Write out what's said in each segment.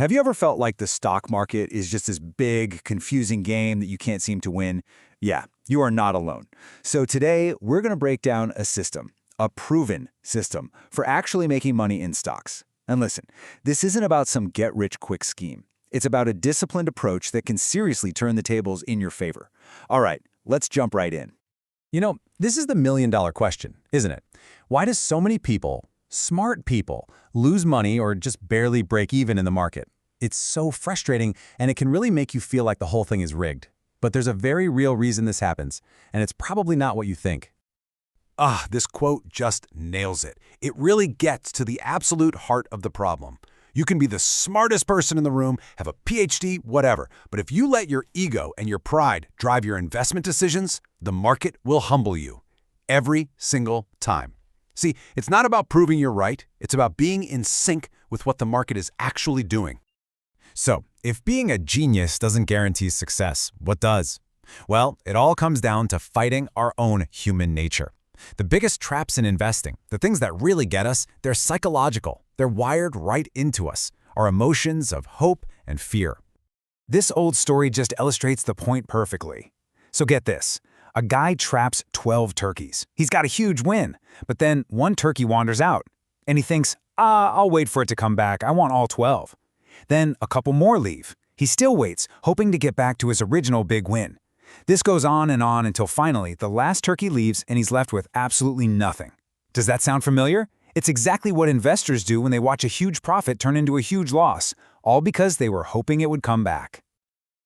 Have you ever felt like the stock market is just this big, confusing game that you can't seem to win? Yeah, you are not alone. So today, we're going to break down a system, a proven system, for actually making money in stocks. And listen, this isn't about some get-rich-quick scheme. It's about a disciplined approach that can seriously turn the tables in your favor. All right, let's jump right in. This is the million-dollar question, isn't it? Why do so many people, smart people, lose money or just barely break even in the market? It's so frustrating, and it can really make you feel like the whole thing is rigged. But there's a very real reason this happens, and it's probably not what you think. This quote just nails it. It really gets to the absolute heart of the problem. You can be the smartest person in the room, have a PhD, whatever, but if you let your ego and your pride drive your investment decisions, the market will humble you. Every single time. See, it's not about proving you're right, it's about being in sync with what the market is actually doing. So, if being a genius doesn't guarantee success, what does? Well, it all comes down to fighting our own human nature. The biggest traps in investing, the things that really get us, they're psychological. They're wired right into us, our emotions of hope and fear. This old story just illustrates the point perfectly. So get this. A guy traps 12 turkeys. He's got a huge win, but then one turkey wanders out, and he thinks, I'll wait for it to come back. I want all 12. Then a couple more leave. He still waits, hoping to get back to his original big win. This goes on until finally the last turkey leaves and he's left with absolutely nothing. Does that sound familiar? It's exactly what investors do when they watch a huge profit turn into a huge loss, all because they were hoping it would come back.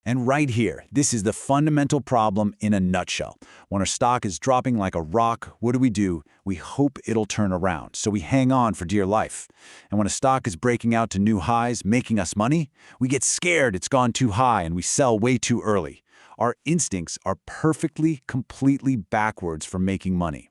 And right here, this is the fundamental problem in a nutshell. When our stock is dropping like a rock, what do? We hope it'll turn around, so we hang on for dear life. And when a stock is breaking out to new highs, making us money, we get scared it's gone too high and we sell way too early. Our instincts are perfectly, completely backwards for making money.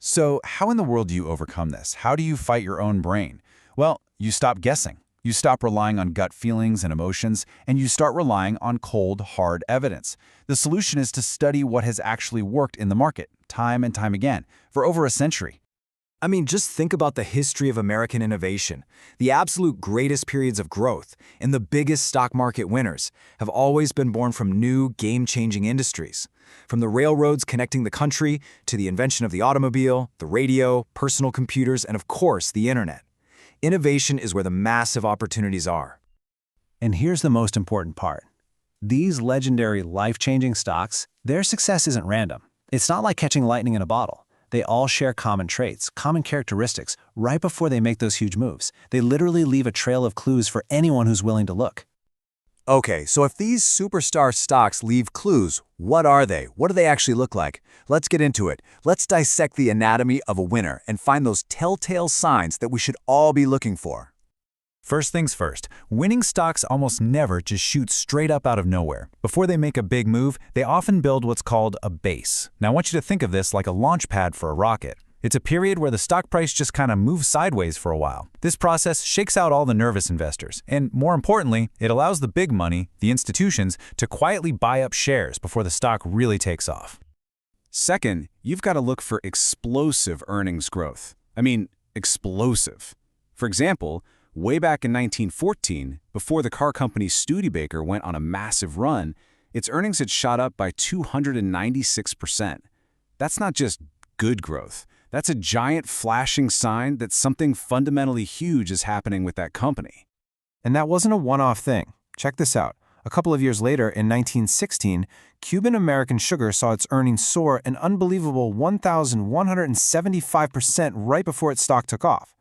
So how in the world do you overcome this? How do you fight your own brain? Well, you stop guessing. You stop relying on gut feelings and emotions, and you start relying on cold, hard evidence. The solution is to study what has actually worked in the market, time and time again, for over a century. Just think about the history of American innovation. The absolute greatest periods of growth and the biggest stock market winners have always been born from new, game-changing industries. From the railroads connecting the country to the invention of the automobile, the radio, personal computers, and of course, the internet. Innovation is where the massive opportunities are. And here's the most important part. These legendary, life-changing stocks, their success isn't random. It's not like catching lightning in a bottle. They all share common traits, common characteristics, right before they make those huge moves. They literally leave a trail of clues for anyone who's willing to look. Okay, so if these superstar stocks leave clues, what are they? What do they actually look like? Let's get into it. Let's dissect the anatomy of a winner and find those telltale signs that we should all be looking for. First things first, winning stocks almost never just shoot straight up out of nowhere. Before they make a big move, they often build what's called a base. Now I want you to think of this like a launch pad for a rocket. It's a period where the stock price just kind of moves sideways for a while. This process shakes out all the nervous investors, and more importantly, it allows the big money, the institutions, to quietly buy up shares before the stock really takes off. Second, you've got to look for explosive earnings growth. Explosive. For example, way back in 1914, before the car company Studebaker went on a massive run, its earnings had shot up by 296%. That's not just good growth. That's a giant flashing sign that something fundamentally huge is happening with that company. And that wasn't a one-off thing. Check this out. A couple of years later, in 1916, Cuban American Sugar saw its earnings soar an unbelievable 1,175% right before its stock took off.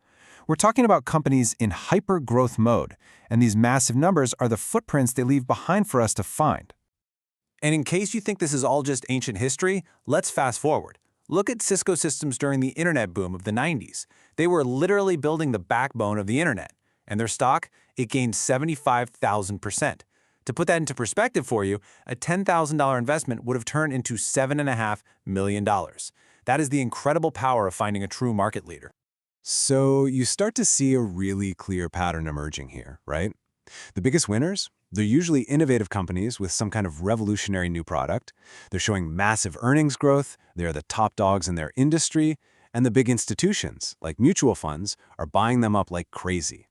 We're talking about companies in hyper-growth mode, and these massive numbers are the footprints they leave behind for us to find. And in case you think this is all just ancient history, let's fast forward. Look at Cisco Systems during the internet boom of the 90s. They were literally building the backbone of the internet, and their stock, it gained 75,000%. To put that into perspective for you, a $10,000 investment would have turned into $7.5 million. That is the incredible power of finding a true market leader. So you start to see a really clear pattern emerging here, right? The biggest winners? They're usually innovative companies with some kind of revolutionary new product. They're showing massive earnings growth, they're the top dogs in their industry, and the big institutions, like mutual funds, are buying them up like crazy.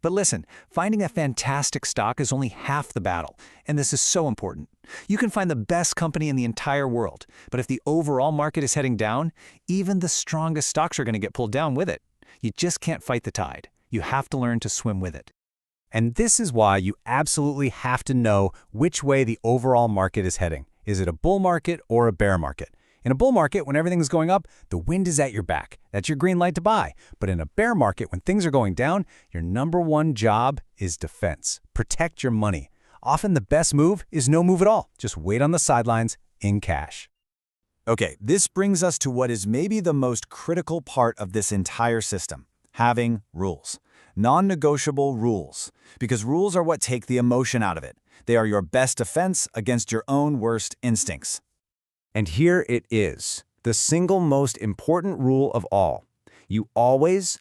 But listen, finding a fantastic stock is only half the battle, and this is so important. You can find the best company in the entire world, but if the overall market is heading down, even the strongest stocks are going to get pulled down with it. You just can't fight the tide. You have to learn to swim with it. And this is why you absolutely have to know which way the overall market is heading. Is it a bull market or a bear market? In a bull market, when everything's going up, the wind is at your back. That's your green light to buy. But in a bear market, when things are going down, your number one job is defense. Protect your money. Often the best move is no move at all. Just wait on the sidelines in cash. Okay, this brings us to what is maybe the most critical part of this entire system: having rules. Non-negotiable rules. Because rules are what take the emotion out of it. They are your best defense against your own worst instincts. And here it is, the single most important rule of all. You always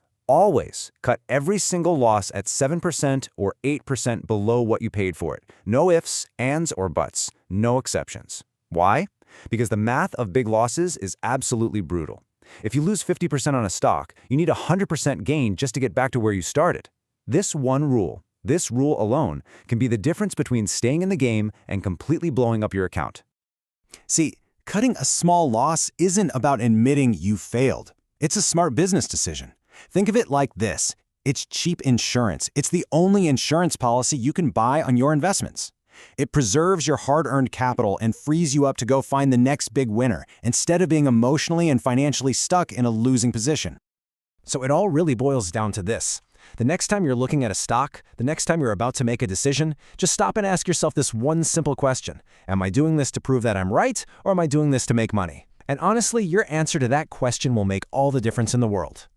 cut every single loss at 7% or 8% below what you paid for it. No ifs, ands, or buts. No exceptions. Why? Because the math of big losses is absolutely brutal. If you lose 50% on a stock, you need 100% gain just to get back to where you started. This rule alone, can be the difference between staying in the game and completely blowing up your account. See, cutting a small loss isn't about admitting you failed. It's a smart business decision. Think of it like this. It's cheap insurance. It's the only insurance policy you can buy on your investments. It preserves your hard-earned capital and frees you up to go find the next big winner, instead of being emotionally and financially stuck in a losing position. So it all really boils down to this. The next time you're looking at a stock, the next time you're about to make a decision, just stop and ask yourself this one simple question. Am I doing this to prove that I'm right, or am I doing this to make money? And honestly, your answer to that question will make all the difference in the world.